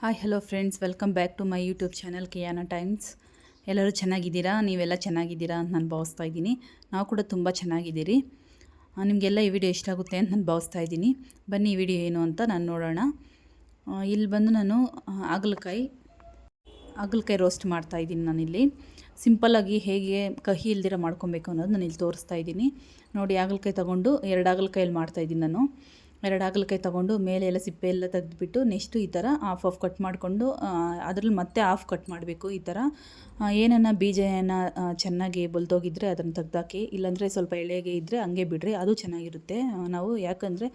Hi hello friends, welcome back to my YouTube channel ಕಿಯಾನ Times. ಎಲ್ಲರೂ ಚೆನ್ನಾಗಿದ್ದೀರಾ? ನೀವೆಲ್ಲ ಚೆನ್ನಾಗಿದ್ದೀರಾ ಅಂತ ನಾನು ಭಾವಿಸ್ತಾ ಇದ್ದೀನಿ. ನಾವು ಕೂಡ ತುಂಬ ಚೆನ್ನಾಗಿದ್ದೀರಿ. ನಿಮಗೆಲ್ಲ ಈ ವಿಡಿಯೋ ಇಷ್ಟ ಆಗುತ್ತೆ ಅಂತ ನಾನು ಭಾವಿಸ್ತಾ ಇದ್ದೀನಿ. ಬನ್ನಿ, ಈ ವಿಡಿಯೋ ಏನು ಅಂತ ನಾನು ನೋಡೋಣ. ಇಲ್ಲಿ ಬಂದು ನಾನು ಹಾಗಲಕಾಯಿ ರೋಸ್ಟ್ ಮಾಡ್ತಾಯಿದ್ದೀನಿ. ನಾನಿಲ್ಲಿ ಸಿಂಪಲ್ಲಾಗಿ ಹೇಗೆ ಕಹಿ ಇಲ್ದಿರ ಮಾಡ್ಕೊಬೇಕು ಅನ್ನೋದು ನಾನು ಇಲ್ಲಿ ತೋರಿಸ್ತಾ ಇದ್ದೀನಿ. ನೋಡಿ, ಹಾಗಲಕಾಯಿ ತೊಗೊಂಡು 2 ಹಾಗಲಕಾಯಲ್ಲಿ ಮಾಡ್ತಾಯಿದ್ದೀನಿ ನಾನು. 2 ಹಾಗಲಕಾಯಿ ತೊಗೊಂಡು ಮೇಲೆ ಎಲ್ಲ ಸಿಪ್ಪೆ ಎಲ್ಲ ತೆಗೆದುಬಿಟ್ಟು ನೆಕ್ಸ್ಟು ಈ ಥರ ಹಾಫ್ ಕಟ್ ಮಾಡಿಕೊಂಡು ಅದರಲ್ಲಿ ಮತ್ತೆ ಹಾಫ್ ಕಟ್ ಮಾಡಬೇಕು. ಈ ಥರ ಏನನ್ನ ಬೀಜ ಚೆನ್ನಾಗಿ ಬಲ್ದೋಗಿದ್ದರೆ ಅದನ್ನು ತೆಗ್ದಾಕಿ, ಇಲ್ಲಾಂದರೆ ಸ್ವಲ್ಪ ಎಳೆಗೆ ಇದ್ದರೆ ಹಂಗೆ ಬಿಡ್ರಿ, ಅದು ಚೆನ್ನಾಗಿರುತ್ತೆ. ನಾವು ಯಾಕಂದರೆ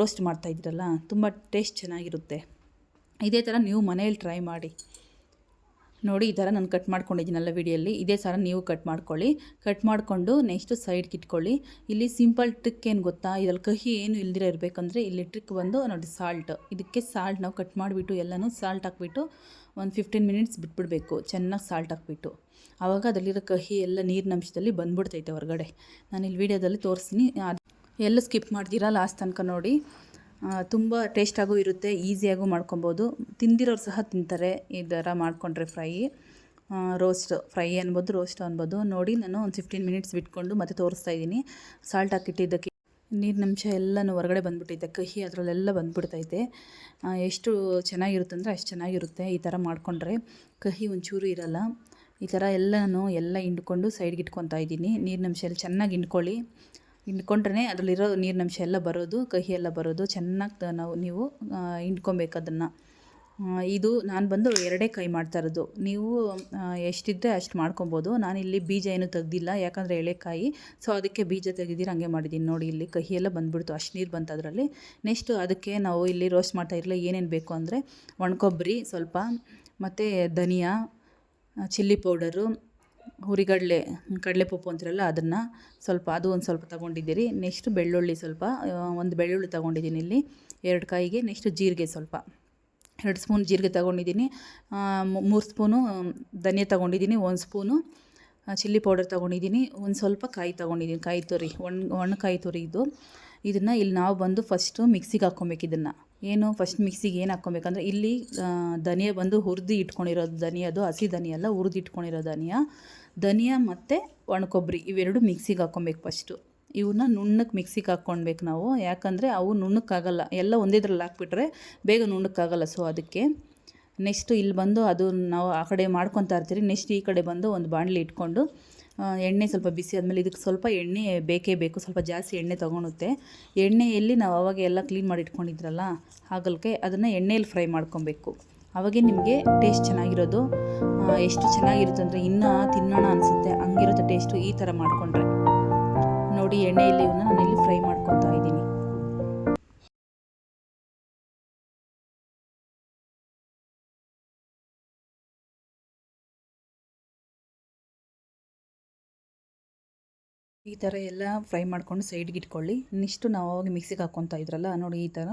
ರೋಸ್ಟ್ ಮಾಡ್ತಾಯಿದ್ದೀರಲ್ಲ, ತುಂಬ ಟೇಸ್ಟ್ ಚೆನ್ನಾಗಿರುತ್ತೆ. ಇದೇ ಥರ ನೀವು ಮನೆಯಲ್ಲಿ ಟ್ರೈ ಮಾಡಿ ನೋಡಿ. ಈ ಥರ ನಾನು ಕಟ್ ಮಾಡ್ಕೊಂಡಿದ್ದೀನಲ್ಲ ವಿಡಿಯೋಲ್ಲಿ, ಇದೇ ಥರ ನೀವು ಕಟ್ ಮಾಡ್ಕೊಳ್ಳಿ. ಕಟ್ ಮಾಡಿಕೊಂಡು ನೆಕ್ಸ್ಟು ಸೈಡ್ಗೆ ಇಟ್ಕೊಳ್ಳಿ. ಇಲ್ಲಿ ಸಿಂಪಲ್ ಟ್ರಿಕ್ ಏನು ಗೊತ್ತಾ, ಇದರಲ್ಲಿ ಕಹಿ ಏನು ಇಲ್ದಿರ ಇರಬೇಕಂದ್ರೆ ಇಲ್ಲಿ ಟ್ರಿಕ್ ಬಂದು ನೋಡಿ, ಸಾಲ್ಟ್. ಇದಕ್ಕೆ ಸಾಲ್ಟ್ ನಾವು ಕಟ್ ಮಾಡಿಬಿಟ್ಟು ಎಲ್ಲನೂ ಸಾಲ್ಟ್ ಹಾಕ್ಬಿಟ್ಟು ಒಂದು 15 ಮಿನಿಟ್ಸ್ ಬಿಟ್ಬಿಡಬೇಕು. ಚೆನ್ನಾಗಿ ಸಾಲ್ಟ್ ಹಾಕ್ಬಿಟ್ಟು, ಆವಾಗ ಅದರಲ್ಲಿರೋ ಕಹಿ ಎಲ್ಲ ನೀರಿನ ಅಂಶದಲ್ಲಿ ಬಂದ್ಬಿಡ್ತೈತೆ ಹೊರಗಡೆ. ನಾನು ಇಲ್ಲಿ ವಿಡಿಯೋದಲ್ಲಿ ತೋರಿಸ್ತೀನಿ, ಎಲ್ಲ ಸ್ಕಿಪ್ ಮಾಡ್ತೀರಾ ಲಾಸ್ಟ್ ತನಕ ನೋಡಿ. ತುಂಬ ಟೇಸ್ಟಾಗೂ ಇರುತ್ತೆ, ಈಸಿಯಾಗೂ ಮಾಡ್ಕೊಬೋದು. ತಿಂದಿರೋರು ಸಹ ತಿಂತಾರೆ ಈ ಥರ ಮಾಡಿಕೊಂಡ್ರೆ. ಫ್ರೈ ಅನ್ಬೋದು, ರೋಸ್ಟ್ ಅನ್ಬೋದು. ನೋಡಿ, ನಾನು ಒಂದು 15 ಮಿನಿಟ್ಸ್ ಬಿಟ್ಕೊಂಡು ಮತ್ತೆ ತೋರಿಸ್ತಾ ಇದ್ದೀನಿ. ಸಾಲ್ಟ್ ಹಾಕಿಟ್ಟಿದ್ದಕ್ಕೆ ನೀರಿನಂಶ ಎಲ್ಲನೂ ಹೊರಗಡೆ ಬಂದುಬಿಟ್ಟೈತೆ, ಕಹಿ ಅದರಲ್ಲೆಲ್ಲ ಬಂದುಬಿಡ್ತೈತೆ. ಎಷ್ಟು ಚೆನ್ನಾಗಿರುತ್ತೆ ಅಂದರೆ ಅಷ್ಟು ಚೆನ್ನಾಗಿರುತ್ತೆ. ಈ ಥರ ಮಾಡಿಕೊಂಡ್ರೆ ಕಹಿ ಒಂಚೂರು ಇರಲ್ಲ. ಈ ಥರ ಎಲ್ಲ ಹಿಂಡ್ಕೊಂಡು ಸೈಡ್ಗೆ ಇಟ್ಕೊತಾ ಇದ್ದೀನಿ. ನೀರಿನಂಶ ಎಲ್ಲ ಚೆನ್ನಾಗಿ ಹಿಂಡ್ಕೊಂಡ್ರೆ ಅದರಲ್ಲಿರೋ ನೀರಿನಂಶ ಎಲ್ಲ ಬರೋದು, ಕಹಿ ಎಲ್ಲ ಬರೋದು. ಚೆನ್ನಾಗಿ ನೀವು ಹಿಂಡ್ಕೊಬೇಕು ಅದನ್ನು. ಇದು ನಾನು ಬಂದು 2 ಕಾಯಿ ಮಾಡ್ತಾ ಇರೋದು. ನೀವು ಎಷ್ಟಿದ್ದರೆ ಅಷ್ಟು ಮಾಡ್ಕೊಬೋದು. ನಾನಿಲ್ಲಿ ಬೀಜ ಏನೂ ತೆಗ್ದಿಲ್ಲ, ಯಾಕಂದರೆ ಎಳೆಕಾಯಿ, ಸೊ ಅದಕ್ಕೆ ಬೀಜ ತೆಗೆದಿರ ಹಂಗೆ ಮಾಡಿದ್ದೀನಿ. ನೋಡಿ, ಇಲ್ಲಿ ಕಹಿ ಎಲ್ಲ ಬಂದುಬಿಡ್ತು, ಅಷ್ಟು ನೀರು ಬಂತು ಅದರಲ್ಲಿ. ನೆಕ್ಸ್ಟು ಅದಕ್ಕೆ ನಾವು ಇಲ್ಲಿ ರೋಸ್ಟ್ ಮಾಡ್ತಾ ಇರಲಿಲ್ಲ. ಏನೇನು ಬೇಕು ಅಂದರೆ ಒಣಕೊಬ್ಬರಿ ಸ್ವಲ್ಪ, ಮತ್ತು ಧನಿಯಾ, ಚಿಲ್ಲಿ ಪೌಡರು, ಕಡಲೆಪಪ್ಪು ಅಂತಿರಲ್ಲ ಅದನ್ನು ಸ್ವಲ್ಪ, ಅದು ಒಂದು ಸ್ವಲ್ಪ ತೊಗೊಂಡಿದ್ದೀರಿ. ನೆಕ್ಸ್ಟು ಬೆಳ್ಳುಳ್ಳಿ ಸ್ವಲ್ಪ, ಒಂದು ಬೆಳ್ಳುಳ್ಳಿ ತೊಗೊಂಡಿದ್ದೀನಿ ಇಲ್ಲಿ 2 ಕಾಯಿಗೆ. ನೆಕ್ಸ್ಟು ಜೀರಿಗೆ ಸ್ವಲ್ಪ 2 ಸ್ಪೂನ್ ಜೀರಿಗೆ ತೊಗೊಂಡಿದ್ದೀನಿ. 3 ಸ್ಪೂನು ಧನಿಯಾ ತೊಗೊಂಡಿದ್ದೀನಿ. 1 ಸ್ಪೂನು ಚಿಲ್ಲಿ ಪೌಡರ್ ತೊಗೊಂಡಿದ್ದೀನಿ. ಒಂದು ಸ್ವಲ್ಪ ಕಾಯಿ ತೊಗೊಂಡಿದ್ದೀನಿ, ಕಾಯಿ ತುರಿ, ಒಣ ಕಾಯಿ ತುರಿ ಇದು. ಇದನ್ನು ಇಲ್ಲಿ ನಾವು ಬಂದು ಫಸ್ಟು ಮಿಕ್ಸಿಗೆ ಹಾಕ್ಕೊಬೇಕು. ಇದನ್ನು ಫಸ್ಟ್ ಮಿಕ್ಸಿಗೆ ಏನು ಹಾಕ್ಕೊಬೇಕಂದ್ರೆ, ಇಲ್ಲಿ ಧನಿಯಾ ಬಂದು ಹುರಿದು ಇಟ್ಕೊಂಡಿರೋದು ಧನಿಯಾ, ಅದು ಹಸಿ ಧನಿಯಾ ಅಲ್ಲ, ಹುರಿದು ಇಟ್ಕೊಂಡಿರೋ ಧನಿಯಾ ಮತ್ತು ಒಣಕೊಬ್ಬರಿ ಇವೆರಡು ಮಿಕ್ಸಿಗೆ ಹಾಕ್ಕೊಬೇಕು ಫಸ್ಟು. ಇವನ್ನ ನುಣ್ಣಕ್ಕೆ ಮಿಕ್ಸಿಗೆ ಹಾಕ್ಕೊಳ್ಬೇಕು ನಾವು, ಯಾಕಂದರೆ ಅವು ನುಣ್ಣಕ್ಕಾಗಲ್ಲ. ಎಲ್ಲ ಒಂದೇದ್ರಲ್ಲಿ ಹಾಕ್ಬಿಟ್ರೆ ಬೇಗ ನುಣ್ಣಕ್ಕಾಗಲ್ಲ, ಸೊ ಅದಕ್ಕೆ. ನೆಕ್ಸ್ಟು ಇಲ್ಲಿ ಬಂದು ಅದು ನಾವು ಆ ಕಡೆ ಮಾಡ್ಕೊತಾ ಇರ್ತೀರಿ. ನೆಕ್ಸ್ಟ್ ಈ ಕಡೆ ಬಂದು ಒಂದು ಬಾಣಲಿ ಇಟ್ಕೊಂಡು ಎಣ್ಣೆ ಸ್ವಲ್ಪ ಬಿಸಿ ಆದಮೇಲೆ, ಇದಕ್ಕೆ ಸ್ವಲ್ಪ ಎಣ್ಣೆ ಬೇಕೇ ಬೇಕು, ಸ್ವಲ್ಪ ಜಾಸ್ತಿ ಎಣ್ಣೆ ತೊಗೊಳುತ್ತೆ. ಎಣ್ಣೆಯಲ್ಲಿ ನಾವು ಅವಾಗ ಎಲ್ಲ ಕ್ಲೀನ್ ಮಾಡಿ ಇಟ್ಕೊಂಡಿದ್ರಲ್ಲ ಹಾಗಲಕಾಯಿ, ಅದನ್ನು ಎಣ್ಣೆಯಲ್ಲಿ ಫ್ರೈ ಮಾಡ್ಕೊಬೇಕು. ಅವಾಗೇ ನಿಮಗೆ ಟೇಸ್ಟ್ ಚೆನ್ನಾಗಿರೋದು. ಎಷ್ಟು ಚೆನ್ನಾಗಿರುತ್ತೆ ಅಂದರೆ ಇನ್ನೂ ತಿನ್ನೋಣ ಅನಿಸುತ್ತೆ, ಹಂಗಿರುತ್ತೆ ಟೇಸ್ಟು ಈ ಥರ ಮಾಡಿಕೊಂಡ್ರೆ. ನೋಡಿ, ಎಣ್ಣೆಯಲ್ಲಿ ಇವನ್ನ ನಾನಿಲ್ಲಿ ಫ್ರೈ ಮಾಡ್ಕೊತಾ ಇದ್ದೀನಿ. ಈ ಥರ ಎಲ್ಲ ಫ್ರೈ ಮಾಡ್ಕೊಂಡು ಸೈಡ್ಗೆ ಇಟ್ಕೊಳ್ಳಿ. ನೆಕ್ಸ್ಟು ನಾವು ಅವಾಗ ಮಿಕ್ಸಿಗೆ ಹಾಕ್ಕೊತಾ ಇದ್ರಲ್ಲ ನೋಡಿ, ಈ ಥರ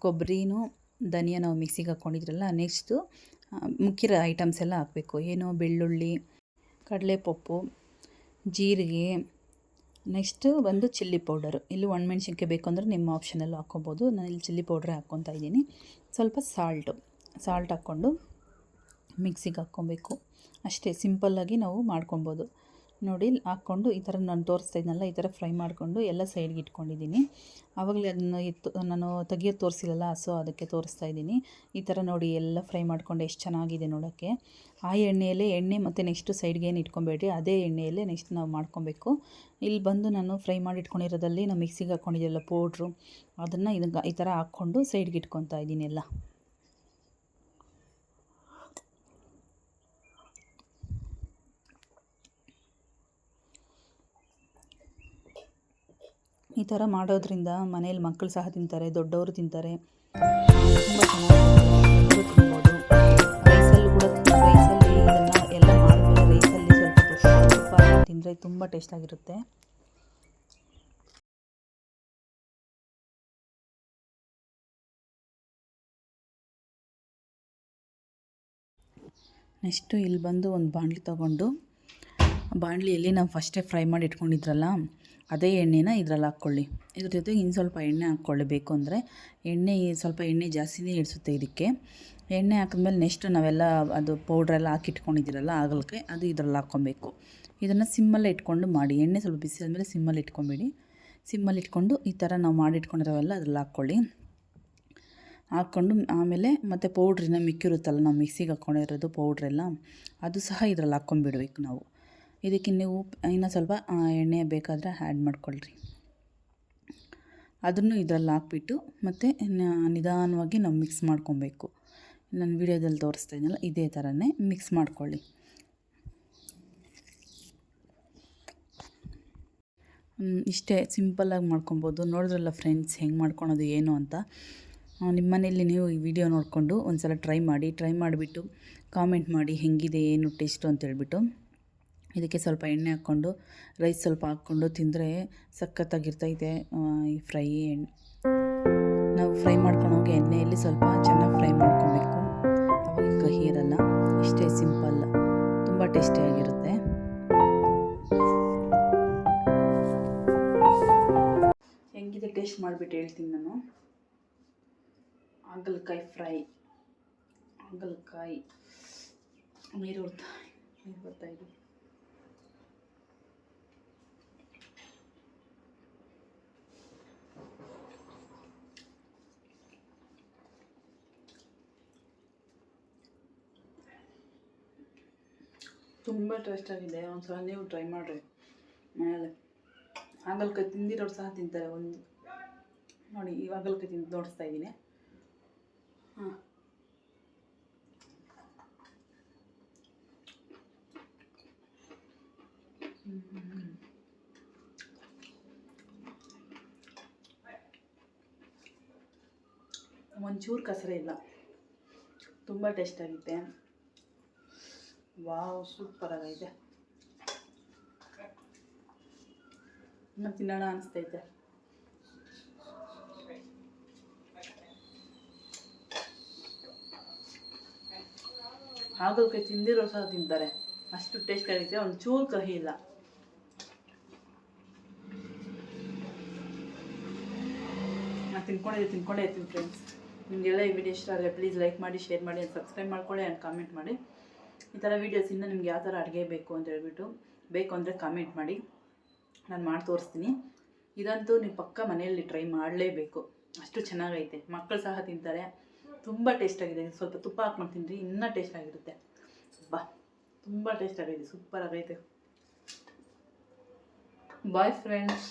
ಕೊಬ್ಬರಿನೂ ಧನಿಯಾ ನಾವು ಮಿಕ್ಸಿಗೆ ಹಾಕ್ಕೊಂಡಿದ್ರಲ್ಲ. ನೆಕ್ಸ್ಟು ಮುಖ್ಯ ಐಟಮ್ಸ್ ಎಲ್ಲ ಹಾಕಬೇಕು. ಬೆಳ್ಳುಳ್ಳಿ, ಕಡಲೆಪಪ್ಪು, ಜೀರಿಗೆ, ನೆಕ್ಸ್ಟು ಬಂದು ಚಿಲ್ಲಿ ಪೌಡರು. ಇಲ್ಲಿ ಒಣಮೆಣ್ಸಿನ್ಕಾಯಿ ಬೇಕು ಅಂದರೆ ನಿಮ್ಮ ಆಪ್ಷನಲ್ಲಿ ಹಾಕ್ಕೊಬೋದು. ನಾನು ಇಲ್ಲಿ ಚಿಲ್ಲಿ ಪೌಡ್ರೇ ಹಾಕ್ಕೊತಾ ಇದ್ದೀನಿ. ಸ್ವಲ್ಪ ಸಾಲ್ಟ್ ಹಾಕ್ಕೊಂಡು ಮಿಕ್ಸಿಗೆ ಹಾಕ್ಕೊಬೇಕು. ಅಷ್ಟೇ, ಸಿಂಪಲ್ಲಾಗಿ ನಾವು ಮಾಡ್ಕೊಬೋದು. ನೋಡಿ, ಹಾಕ್ಕೊಂಡು ಈ ಥರ ನಾನು ತೋರಿಸ್ತಾ ಇದ್ನಲ್ಲ, ಈ ಥರ ಫ್ರೈ ಮಾಡಿಕೊಂಡು ಎಲ್ಲ ಸೈಡ್ಗೆ ಇಟ್ಕೊಂಡಿದ್ದೀನಿ. ಆವಾಗಲೇ ಅದನ್ನು ನಾನು ತೆಗಿಯೋದು ತೋರಿಸಿಲ್ಲಲ್ಲ, ಸೊ ಅದಕ್ಕೆ ತೋರಿಸ್ತಾ ಇದ್ದೀನಿ. ಈ ಥರ ನೋಡಿ, ಎಲ್ಲ ಫ್ರೈ ಮಾಡ್ಕೊಂಡು ಎಷ್ಟು ಚೆನ್ನಾಗಿದೆ ನೋಡೋಕ್ಕೆ. ಆ ಎಣ್ಣೆ ಮತ್ತು ನೆಕ್ಸ್ಟು ಸೈಡ್ಗೆ ಏನು ಇಟ್ಕೊಬೇಡ್ರಿ, ಅದೇ ಎಣ್ಣೆಯಲ್ಲೇ ನೆಕ್ಸ್ಟ್ ನಾವು ಮಾಡ್ಕೊಬೇಕು. ಇಲ್ಲಿ ಬಂದು ನಾನು ಫ್ರೈ ಮಾಡಿ ಇಟ್ಕೊಂಡಿರೋದಲ್ಲಿ ನಾವು ಮಿಕ್ಸಿಗೆ ಹಾಕ್ಕೊಂಡಿದ್ದೆಲ್ಲ ಪೌಡ್ರು, ಅದನ್ನು ಈ ಥರ ಹಾಕ್ಕೊಂಡು ಸೈಡ್ಗೆ ಇಟ್ಕೊತಾ ಇದ್ದೀನಿ ಎಲ್ಲ. ಈ ಥರ ಮಾಡೋದ್ರಿಂದ ಮನೇಲಿ ಮಕ್ಕಳು ಸಹ ತಿಂತಾರೆ, ದೊಡ್ಡವರು ತಿಂತಾರೆ. ತುಂಬ ಚೆನ್ನಾಗಿ ತಿನ್ಬೋದು. ರೈಸಲ್ಲಿ ಇದನ್ನು ಎಲ್ಲ ಮಾಡಿದ್ರೆ ರೈಸಲ್ಲಿ ಸ್ವಲ್ಪ ತುಪ್ಪ ತಿಂದರೆ ತುಂಬ ಟೇಸ್ಟಾಗಿರುತ್ತೆ. ನೆಕ್ಸ್ಟು ಇಲ್ಲಿ ಬಂದು ಒಂದು ಬಾಣಲಿ ತೊಗೊಂಡು, ಬಾಣಲಿಯಲ್ಲಿ ನಾವು ಫಸ್ಟೇ ಫ್ರೈ ಮಾಡಿ ಇಟ್ಕೊಂಡಿದ್ರಲ್ಲ ಅದೇ ಎಣ್ಣೆನ ಇದ್ರಲ್ಲಿ ಹಾಕ್ಕೊಳ್ಳಿ. ಇದ್ರ ಜೊತೆಗೆ ಇನ್ನು ಸ್ವಲ್ಪ ಎಣ್ಣೆ ಹಾಕ್ಕೊಳ್ಳಿ ಬೇಕು ಅಂದರೆ. ಸ್ವಲ್ಪ ಎಣ್ಣೆ ಜಾಸ್ತಿನೇ ಇಳಿಸುತ್ತೆ ಇದಕ್ಕೆ. ಎಣ್ಣೆ ಹಾಕಿದ್ಮೇಲೆ ನೆಕ್ಸ್ಟು ನಾವೆಲ್ಲ ಅದು ಪೌಡ್ರೆಲ್ಲ ಹಾಕಿಟ್ಕೊಂಡಿದ್ದೀರಲ್ಲ ಹಾಗಲಕಾಯಿ ಅದು ಇದ್ರಲ್ಲಿ ಹಾಕ್ಕೊಬೇಕು. ಇದನ್ನು ಸಿಮ್ಮಲ್ಲೇ ಇಟ್ಕೊಂಡು ಮಾಡಿ. ಎಣ್ಣೆ ಸ್ವಲ್ಪ ಬಿಸಿ ಆದಮೇಲೆ ಸಿಮ್ಮಲ್ಲಿ ಇಟ್ಕೊಂಬೇಡಿ. ಸಿಮ್ಮಲ್ಲಿ ಇಟ್ಕೊಂಡು ಈ ಥರ ನಾವು ಮಾಡಿಟ್ಕೊಂಡಿರೋವೆಲ್ಲ ಅದ್ರಲ್ಲಿ ಹಾಕ್ಕೊಳ್ಳಿ. ಹಾಕ್ಕೊಂಡು ಆಮೇಲೆ ಮತ್ತು ಪೌಡ್ರಿನ ಮಿಕ್ಕಿರುತ್ತಲ್ಲ ನಾವು ಮಿಕ್ಸಿಗೆ ಹಾಕ್ಕೊಂಡಿರೋದು ಪೌಡ್ರೆಲ್ಲ ಅದು ಸಹ ಇದ್ರಲ್ಲಿ ಹಾಕ್ಕೊಂಡ್ಬಿಡ್ಬೇಕು ನಾವು. ಇದಕ್ಕೆ ನೀವು ಇನ್ನೂ ಸ್ವಲ್ಪ ಎಣ್ಣೆ ಬೇಕಾದರೆ ಆ್ಯಡ್ ಮಾಡ್ಕೊಳ್ರಿ. ಅದನ್ನು ಇದರಲ್ಲಿ ಹಾಕ್ಬಿಟ್ಟು ಮತ್ತು ನಿಧಾನವಾಗಿ ನಾವು ಮಿಕ್ಸ್ ಮಾಡ್ಕೊಬೇಕು. ನಾನು ವಿಡಿಯೋದಲ್ಲಿ ತೋರಿಸ್ತಾ ಇದ್ದೀನಲ್ಲ ಇದೇ ಥರನೇ ಮಿಕ್ಸ್ ಮಾಡ್ಕೊಳ್ಳಿ. ಇಷ್ಟೇ ಸಿಂಪಲ್ಲಾಗಿ ಮಾಡ್ಕೊಬೋದು. ನೋಡಿದ್ರಲ್ಲ ಫ್ರೆಂಡ್ಸ್ ಹೆಂಗೆ ಮಾಡ್ಕೊಳೋದು ಏನು ಅಂತ. ನಿಮ್ಮ ಮನೆಯಲ್ಲಿ ನೀವು ಈ ವಿಡಿಯೋ ನೋಡಿಕೊಂಡು ಒಂದು ಸಲ ಟ್ರೈ ಮಾಡಿಬಿಟ್ಟು ಕಾಮೆಂಟ್ ಮಾಡಿ ಹೆಂಗಿದೆ ಏನು ಟೇಸ್ಟು ಅಂತೇಳ್ಬಿಟ್ಟು. ಇದಕ್ಕೆ ಸ್ವಲ್ಪ ಎಣ್ಣೆ ಹಾಕ್ಕೊಂಡು ರೈಸ್ ಸ್ವಲ್ಪ ಹಾಕ್ಕೊಂಡು ತಿಂದರೆ ಸಖತ್ತಾಗಿರ್ತೈತೆ. ಈ ಫ್ರೈ ನಾವು ಫ್ರೈ ಮಾಡ್ಕೊಂಡೋಗಿ ಎಣ್ಣೆಯಲ್ಲಿ ಸ್ವಲ್ಪ ಚೆನ್ನಾಗಿ ಫ್ರೈ ಮಾಡ್ಕೊಬೇಕು. ಅವಾಗ ಕಹಿ ಇರಲ್ಲ. ಇಷ್ಟೇ ಸಿಂಪಲ್, ತುಂಬ ಟೇಸ್ಟಿಯಾಗಿರುತ್ತೆ. ಹೆಂಗಿದೆ ಟೇಸ್ಟ್ ಮಾಡಿಬಿಟ್ಟು ಹೇಳ್ತೀನಿ ನಾನು. ಹಾಗಲಕಾಯಿ ಫ್ರೈ, ಹಾಗಲಕಾಯಿ ನೀರು ಬರ್ತಾಯಿದೆ. ತುಂಬ ಟೇಸ್ಟಾಗಿದೆ. ಒಂದು ಸಲ ನೀವು ಟ್ರೈ ಮಾಡಿರಿ ಮನೇಲಿ. ಹಾಗಲಕಾಯಿ ತಿಂದಿರೋರು ಸಹ ತಿಂತಾರೆ. ಒಂದು ನೋಡಿ ಈ ಹಾಗಲಕಾಯಿ ತಿಂದು ತೋರಿಸ್ತಾ ಇದ್ದೀನಿ. ಹಾಂ, ಒಂಚೂರು ಕಸರೆ ಇಲ್ಲ. ತುಂಬ ಟೇಸ್ಟಾಗಿದೆ. ವಾವ್, ಸೂಪರ್ ಆಗೈತೆ. ಇನ್ನು ತಿನ್ನೋಣ ಅನಿಸ್ತೈತೆ. ಹಾಗಲಕಾಯಿ ತಿಂದಿರೋ ಸಹ ತಿಂತಾರೆ, ಅಷ್ಟು ಟೇಸ್ಟ್ ಆಗೈತೆ. ಒಂಚೂರು ಕಹಿ ಇಲ್ಲ. ನಾನು ತಿನ್ಕೊಂಡೇ ಇರ್ತೀನಿ ಫ್ರೆಂಡ್ಸ್. ನಿಮಗೆಲ್ಲ ಈ ವಿಡಿಯೋ ಇಷ್ಟ ಆದರೆ ಪ್ಲೀಸ್ ಲೈಕ್ ಮಾಡಿ, ಶೇರ್ ಮಾಡಿ, ಸಬ್ಸ್ಕ್ರೈಬ್ ಮಾಡ್ಕೊಳ್ಳಿ ಆ್ಯಂಡ್ ಕಾಮೆಂಟ್ ಮಾಡಿ. ಈ ಥರ ವೀಡಿಯೋಸ್ ಇನ್ನೂ ನಿಮ್ಗೆ ಯಾವ ಥರ ಅಡುಗೆ ಬೇಕು ಅಂತ ಹೇಳ್ಬಿಟ್ಟು ಬೇಕು ಅಂದರೆ ಕಾಮೆಂಟ್ ಮಾಡಿ, ನಾನು ಮಾಡಿ ತೋರಿಸ್ತೀನಿ. ಇದಂತೂ ನೀವು ಪಕ್ಕ ಮನೆಯಲ್ಲಿ ಟ್ರೈ ಮಾಡಲೇಬೇಕು, ಅಷ್ಟು ಚೆನ್ನಾಗೈತೆ. ಮಕ್ಕಳು ಸಹ ತಿಂತಾರೆ. ತುಂಬ ಟೇಸ್ಟಾಗಿದೆ. ಸ್ವಲ್ಪ ತುಪ್ಪ ಹಾಕ್ಕೊಂಡು ತಿನ್ನಿರಿ, ಇನ್ನೂ ಟೇಸ್ಟಾಗಿರುತ್ತೆ. ತುಂಬ ಟೇಸ್ಟಾಗೈತೆ, ಸೂಪರ್ ಆಗೈತೆ. Bye friends.